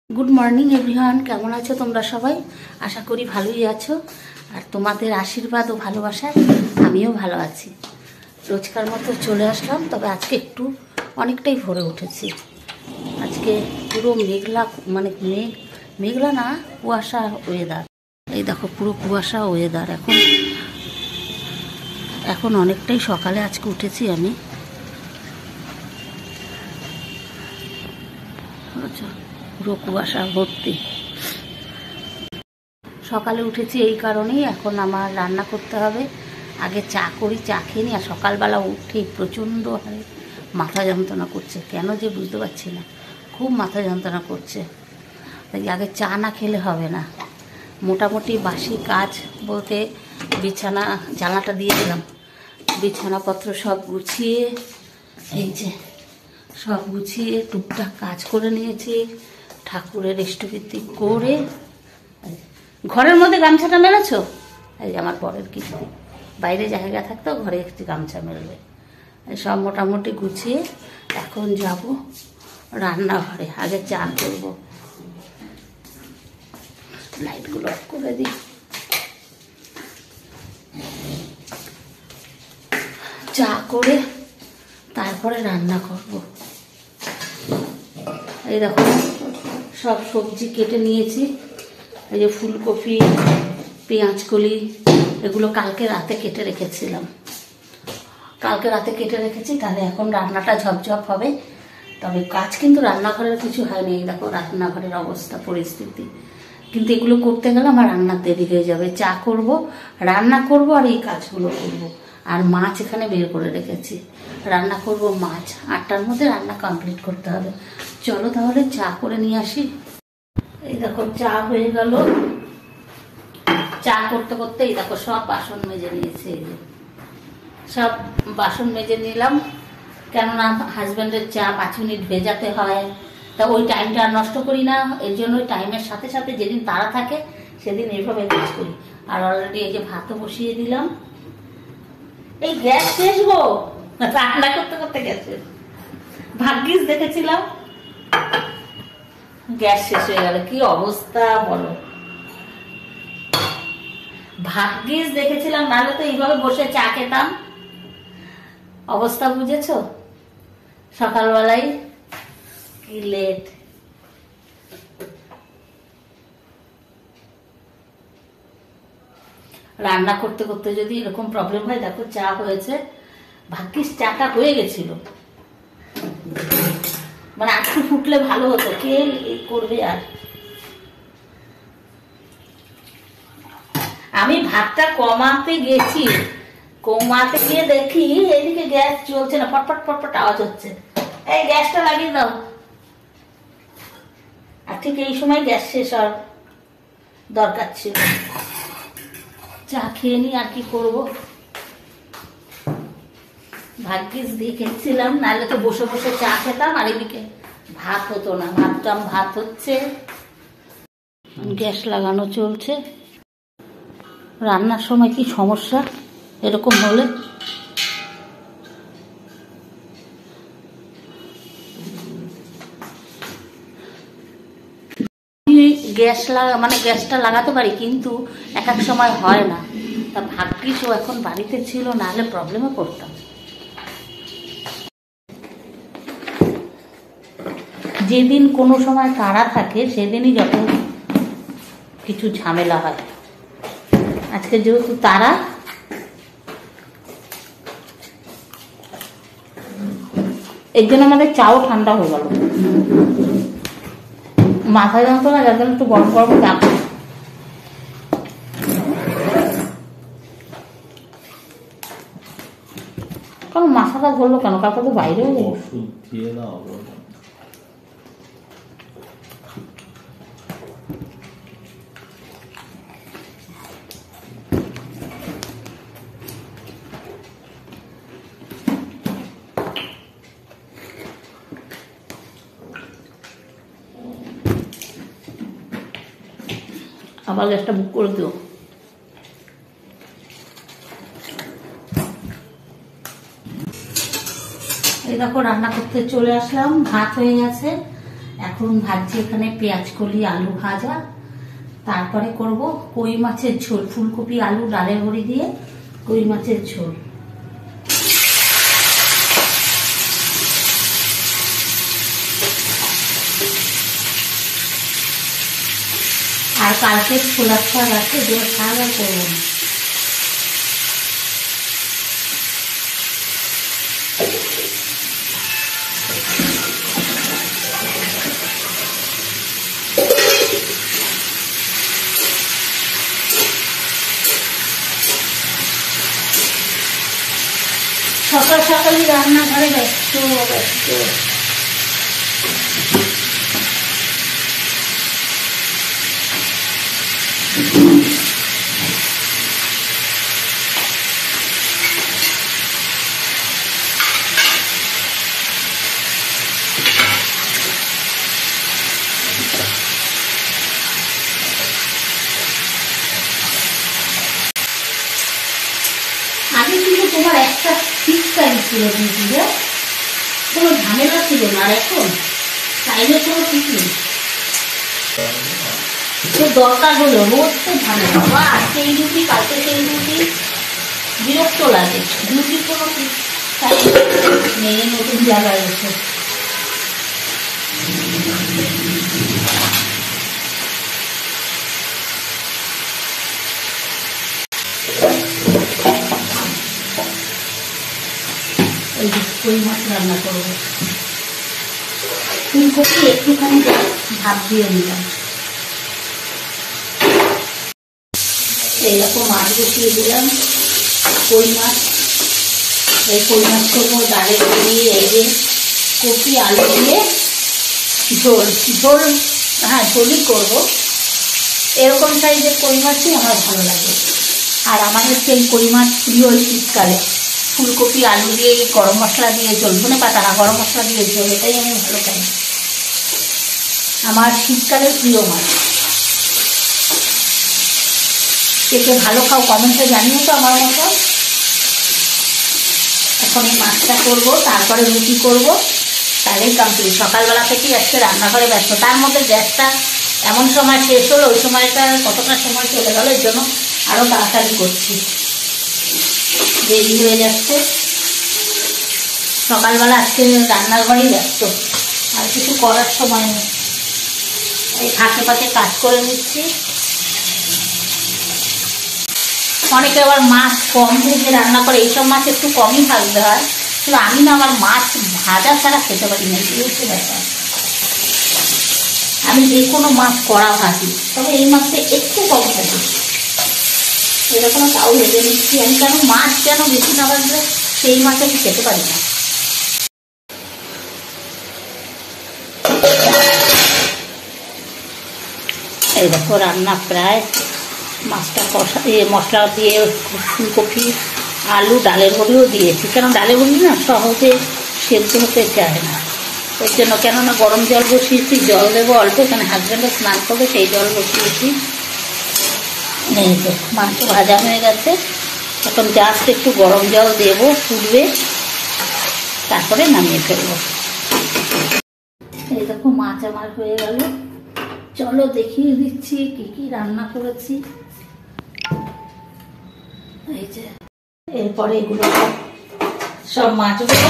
Good morning everyone, কেমন আছো তোমরা সবাই? আশা করি ভালোই আছো। আর তোমাদের আশীর্বাদ ও ভালোবাসায় আমিও ভালো আছি। রোজকার মতো চলে আসলাম, তবে আজকে একটু অনেকটাই ভোরে উঠেছি। আজকে পুরো মেঘলা, মানে মেঘলা না, কুয়াশা ওয়েদার। এই দেখো, পুরো কুয়াশা ওয়েদার। এখন অনেকটাই সকালে আজকে উঠেছি আমি। পুরো কুয়াশা ভর্তি। সকালে উঠেছি এই কারণেই। এখন আমার রান্না করতে হবে। আগে চা করি, চা খেয়ে নিই। আর সকালবেলা উঠে প্রচণ্ড হারে মাথা যন্ত্রণা করছে, কেন যে বুঝতে পারছি না, খুব মাথা যন্ত্রণা করছে। তাই আগে চা না খেলে হবে না। মোটামুটি বাসি কাজ বলতে বিছানা, জানলাটা দিয়ে দিলাম, বিছানাপত্র সব গুছিয়ে, এই যে সব গুছিয়ে টুকটাক কাজ করে নিয়েছি। ঠাকুরের ইষ্টবৃত্তি করে ঘরের মধ্যে গামছাটা মেলেছো? এই যে আমার বরের কিছু বাইরে জায়গা থাকতো, ঘরে একটি গামছা মেলবে। সব মোটামুটি গুছিয়ে এখন যাব রান্নাঘরে। আগে চা করবো। লাইটগুলো অফ করে দিই। চা করে তারপরে রান্না করব। এই দেখো, সব সবজি কেটে নিয়েছি। এই যে ফুলকপি, পেঁয়াজকলি, এগুলো কালকে রাতে কেটে রেখেছিলাম। তাহলে এখন রান্নাটা ঝপঝপ হবে। তবে কাজ কিন্তু রান্নাঘরের কিছু হয়নি। এই দেখো রান্নাঘরের অবস্থা, পরিস্থিতি। কিন্তু এগুলো করতে গেলে আমার রান্নার দেরি হয়ে যাবে। চা করব, রান্না করব, আর এই কাজগুলো করব। আর মাছ এখানে বের করে রেখেছি, রান্না করব মাছ। 8টার মধ্যে রান্না কমপ্লিট করতে হবে। চলো তাহলে চা করে নিয়ে আসি। এই দেখো চা হয়ে গেল। চা করতে করতে এই দেখো সব বাসন মেজে নিয়েছি। এই যে সব বাসন মেজে নিলাম, কেননা হাজব্যান্ডের চা 5 মিনিট ভেজাতে হয়। তা ওই টাইমটা আর নষ্ট করি না। এর জন্য ওই টাইমের সাথে সাথে যেদিন তাড়া থাকে সেদিন এইভাবে কাজ করি। আর অলরেডি এই যে ভাতও বসিয়ে দিলাম। এই গ্যাস শেষ গো, রান্না করতে করতে গ্যাসের ভাগ্যিস দেখেছিলাম, গ্যাস শেষ হয়ে গেল। কি অবস্থা বলো, ভাগ্যিস দেখেছিলাম, নাহলে তো এইভাবে বসে চা খেতাম। অবস্থা বুঝেছো? সকালবেলায় কি লেট। রান্না করতে করতে যদি এরকম প্রবলেম হয়, দেখো চা হয়েছে। ভাগ্যিস চাটা হয়ে গেছিল, মানে একটু ফুটলে ভালো হতো। কে করবে আর। আমি ভাতটা কমাতে গিয়ে দেখি এদিকে গ্যাস চলছে না, ফটফট ফটফট আওয়াজ হচ্ছে। এই গ্যাসটা লাগিয়ে দাও। আর ঠিক এই সময় গ্যাস শেষ হওয়ার দরকার ছিল। চা খেয়ে নি, আর কি করবো। ভাগ্যিস দেখেছিলাম, নাহলে তো বসে বসে চা খেতাম। আর এদিকে ভাত হতো না। ভাত হচ্ছে, গ্যাস লাগানো চলছে। রান্নার সময় কি সমস্যা এরকম হলে। গ্যাসটা লাগাতে পারি, কিন্তু এক এক সময় হয় না। তা ভাগ্যিস ও এখন বাড়িতে ছিল, নাহলে প্রবলেমে পড়তাম। যেদিন কোনো সময় তাড়া থাকে সেদিনই যত কিছু ঝামেলা হয়। আজকে যেহেতু তাড়া, এর জন্য আমাদের চাও ঠান্ডা হয়ে গেল। মাথা যন্ত্রণা, যার জন্য একটু গরম গরম চা। কারণ মাথাটা ধরলো কেন? কালকে তো বাইরেও ওষুধ দিয়ে দাও। আবার গ্যাসটা বুক করে দিও। এই দেখো রান্না করতে চলে আসলাম। ভাত হয়ে গেছে। এখন ভাজছি এখানে পেঁয়াজ কলি আলু ভাজা, তারপরে করব কই মাছের ঝোল, ফুলকপি আলু ডালের বড়ি দিয়ে কই মাছের ঝোল। আর কালকে ছোলার শাক আছে, যে শাক আর করবো না। সকাল সকালই রান্নাঘরে ব্যস্ত ব্যস্ত। আগে কিন্তু তোমার একটা শীতকাল ছিল, কিন্তু কোনো ঝামেলা ছিল না। আর এখন টাইমের কোনো ঠিক নেই, দরকার হলো রোজ তো ঝামেলা। বা আজকে এই ডিউটি, কালকে সেই ডিউটি, বিরক্ত লাগে। ডিউটির কোনো ঠিক নেই। নতুন জায়গায় এসে কই মাছ রান্না করবো। ফুলকপি একটুখানি ভাত দিয়ে নিলাম। এইরকম মাছ বসিয়ে দিলাম, কই মাছ। এই কই মাছ করবো ডালের দিয়ে, এই যে কপি আলু দিয়ে ঝোল ঝোল। হ্যাঁ, ঝোলই করবো। এরকম সাইজের কই মাছই আমার ভালো লাগে। আর আমাদের সেই কই মাছ প্রিয় ওই শীতকালে। ফুলকপি আলু দিয়ে গরম মশলা দিয়ে ঝোল, ধনে পাতা না, গরম মশলা দিয়ে ঝোল, এটাই আমি ভালো খাই। আমার শীতকালের প্রিয় মাছ। কে কে ভালো খাও কমেন্টে জানিও তো আমার মতো। এখন এই মাছটা করবো, তারপরে রুটি করবো, তাহলেই কমপ্লিট। সকালবেলা থেকেই আজকে রান্নাঘরে ব্যস্ত। তার মধ্যে গ্যাসটা এমন সময় শেষ হলো, ওই সময়টা কতটা সময় চলে গেল, এর জন্য আরও তাড়াতাড়ি করছি। দেরি হয়ে যাচ্ছে। সকালবেলা আজকে রান্নাঘরেই ব্যস্ত, আর কিছু করার সময় নেই। এই ফাঁকে ফাঁকে কাজ করে নিচ্ছি। অনেকে আবার মাছ কম ভেজে রান্না করে, এইসব মাছ একটু কমই ভাজতে হয়। কিন্তু আমি না, আমার মাছ ভাজা ছাড়া খেতে পারি না, এই হচ্ছে ব্যাপার। আমি যে কোনো মাছ কড়া ভাজি, তবে এই মাছটা একটু কম ভাজি। এরকম তাও ভেজে নিচ্ছি আমি, কেন মাছ যেন বেশি না ভাজলে সেই মাছ আমি খেতে পারি না। এই দেখো রান্না প্রায়। মাছটা কষা মশলা দিয়ে ফুলকপি আলু ডালের বড়িও দিয়েছি, কেন ডালের বড়ি না সহজে সেদ্ধ হতে চায় না। ওই জন্য, কেননা গরম জল বসিয়েছি, জল দেবো অল্প, এখানে হাজব্যান্ডও স্নান করবে, সেই জল বসিয়েছি। এই তো মাছ ভাজা হয়ে গেছে। এখন জাস্ট একটু গরম জল দেবো, ফুটবে, তারপরে নামিয়ে ফেলবো। এই দেখো মাছ আমার হয়ে গেল। চলো দেখিয়ে দিচ্ছি কি কি রান্না করেছি। এই যে এরপরে এগুলো সব মাছগুলো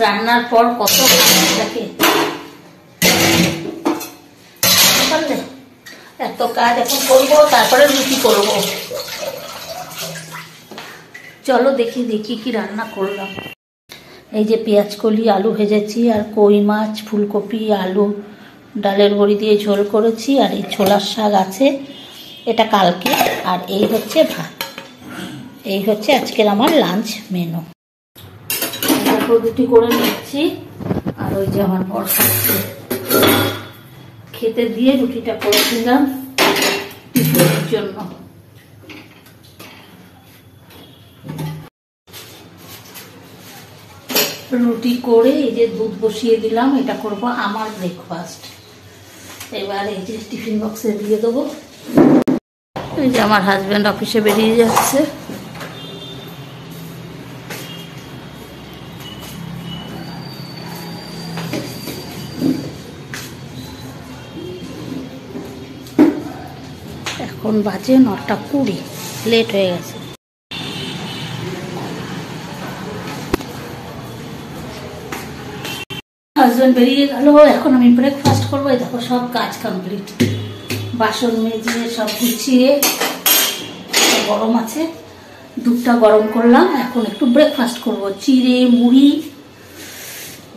রান্নার পর কত থাকে, এত কাজ এখন করবো, তারপরে রুটি করবো। চলো দেখি দেখি কি রান্না করলাম। এই যে পেঁয়াজ কলি আলু ভেজেছি, আর কই মাছ ফুলকপি আলু ডালের বড়ি দিয়ে ঝোল করেছি, আর এই ছোলার শাক আছে, এটা কালকে। আর এই হচ্ছে ভাত। এই হচ্ছে আজকের আমার লাঞ্চ মেনু। রুটি করে নিচ্ছি, আর ওই যে আমার বর খেতে দিয়ে রুটিটা করে দিলাম টিফিনের জন্য। রুটি করে এই যে দুধ বসিয়ে দিলাম, এটা করব আমার ব্রেকফাস্ট। এবার এই যে টিফিন বক্সে দিয়ে দেবো। এই যে আমার হাজব্যান্ড অফিসে বেরিয়ে যাচ্ছে। এখন বাজে 9:20, লেট হয়ে গেছে। হাজব্যান্ড বেরিয়ে গেল, এখন আমি ব্রেকফাস্ট করবো। দেখো সব কাজ কমপ্লিট, বাসন মেজে সব গুছিয়ে, গরম আছে, দুধটা গরম করলাম। এখন একটু ব্রেকফাস্ট করব, চিড়ে মুড়ি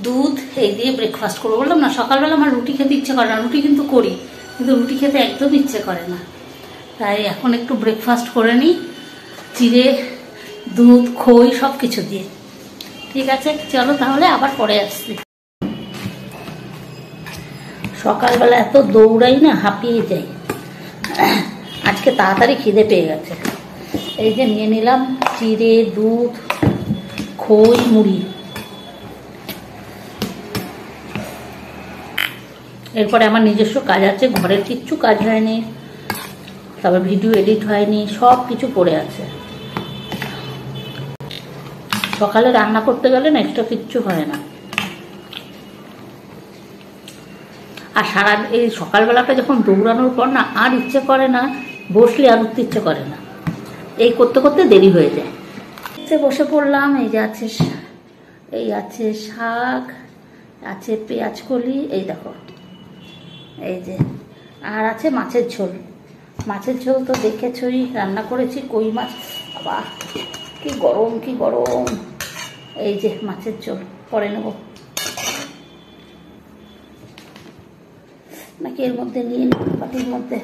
দুধ এই দিয়ে ব্রেকফাস্ট করবো। বললাম না সকালবেলা আমার রুটি খেতে ইচ্ছে করে না, রুটি কিন্তু করি, কিন্তু রুটি খেতে একদম ইচ্ছে করে না। তাই এখন একটু ব্রেকফাস্ট করে নিই, চিড়ে দুধ খই সব কিছু দিয়ে। ঠিক আছে, চলো তাহলে আবার পরে আসছি। সকালবেলা এত দৌড়াই না, হাঁপিয়ে যাই। আজকে তাড়াতাড়ি খিদে পেয়ে গেছে। এই যে নিয়ে নিলাম চিড়ে দুধ খই মুড়ি। এরপরে আমার নিজস্ব কাজ আছে, ঘরের কিচ্ছু কাজ হয়নি, তারপর ভিডিও এডিট হয়নি, সব কিছু পড়ে আছে। সকালে রান্না করতে গেলে না এক্সট্রা কিচ্ছু হয় না। আর এই সকালবেলাটা যখন দৌড়ানোর পর না আর ইচ্ছে করে না, বসলে আর উঠতে ইচ্ছে করে না, এই করতে করতে দেরি হয়ে যায়। বসে পড়লাম। এই আছে শাক, আছে পেঁয়াজ কলি, এই দেখো এই যে, আর আছে মাছের ঝোল। মাছের ঝোল তো দেখেছই, রান্না করেছি কই মাছ। বাবা কি গরম কি গরম। এই যে মাছের ঝোল পরে নেব নাকি এর মধ্যে নিয়ে নেব, পাটির মধ্যে।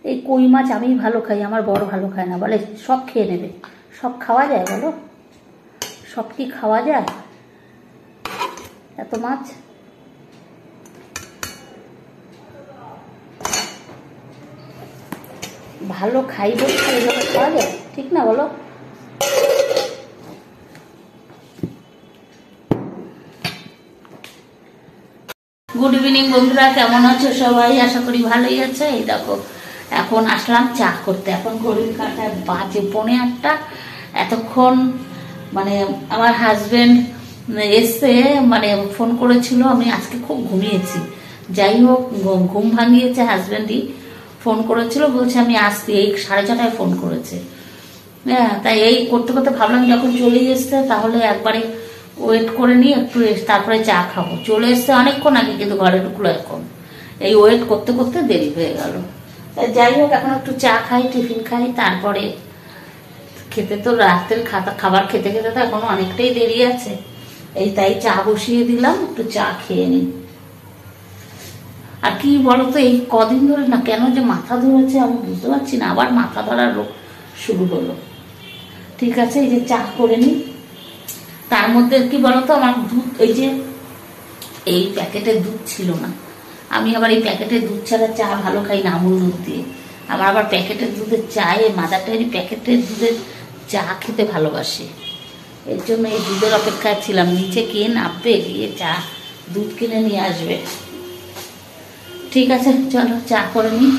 এই কই মাছ আমি ভালো খাই, আমার বড় ভালো খায় না, বলে সব খেয়ে নেবে। সব খাওয়া যায় বলো? সব কি খাওয়া যায় এত মাছ? ভালো খাই বলতে এইভাবে খাওয়া যায়? ঠিক না বলো? গুড ইভিনিং বন্ধুরা, কেমন আছো সবাই? আশা করি ভালোই আছে। এই দেখো এখন আসলাম চা করতে। এখন ঘড়ির কাঁটায় বাজে 7:45। এতক্ষণ মানে আমার হাজবেন্ড এসে ফোন করেছিল, আমি আজকে খুব ঘুমিয়েছি। যাই হোক ঘুম ভাঙিয়েছে হাজবেন্ডই, ফোন করেছিল, বলছে আমি আসছি। এই 6:30 ফোন করেছে। হ্যাঁ, তাই এই করতে করতে ভাবলাম যখন চলেই এসছে তাহলে একবারে ওয়েট করে নিই একটু, তারপরে চা খাবো। চলে এসছে অনেকক্ষণ আগে, কিন্তু ঘরে ঢুকলো এখন। এই ওয়েট করতে করতে দেরি হয়ে গেল। যাই হোক এখন একটু চা খাই, টিফিন খাই, তারপরে খেতে তো রাতের খাবার খেতে খেতে তো এখনো অনেকটাই দেরি আছে। তাই চা বসিয়ে দিলাম, একটু চা খেয়ে নিই। আর কি বলতো, এই কদিন ধরে না কেন যে মাথা ধরেছে আমি বুঝতে পারছি না, আবার মাথা ধরার রোগ শুরু হলো। ঠিক আছে, এই যে চা করে নিই। তার মধ্যে কি বলতো, আমার দুধ, এই প্যাকেটের দুধ ছিল না। আমি আবার এই প্যাকেটের দুধ ছাড়া চা ভালো খাই না, আমুল দুধ দিয়ে। আমার আবার প্যাকেটের দুধের চায়ে মাদারটারি প্যাকেটের দুধের চা খেতে ভালোবাসি। এর জন্য এই দুধের অপেক্ষায় ছিলাম, নিচে কে নামবে গিয়ে চা দুধ কিনে নিয়ে আসবে। ঠিক আছে চলো চা করে নিই।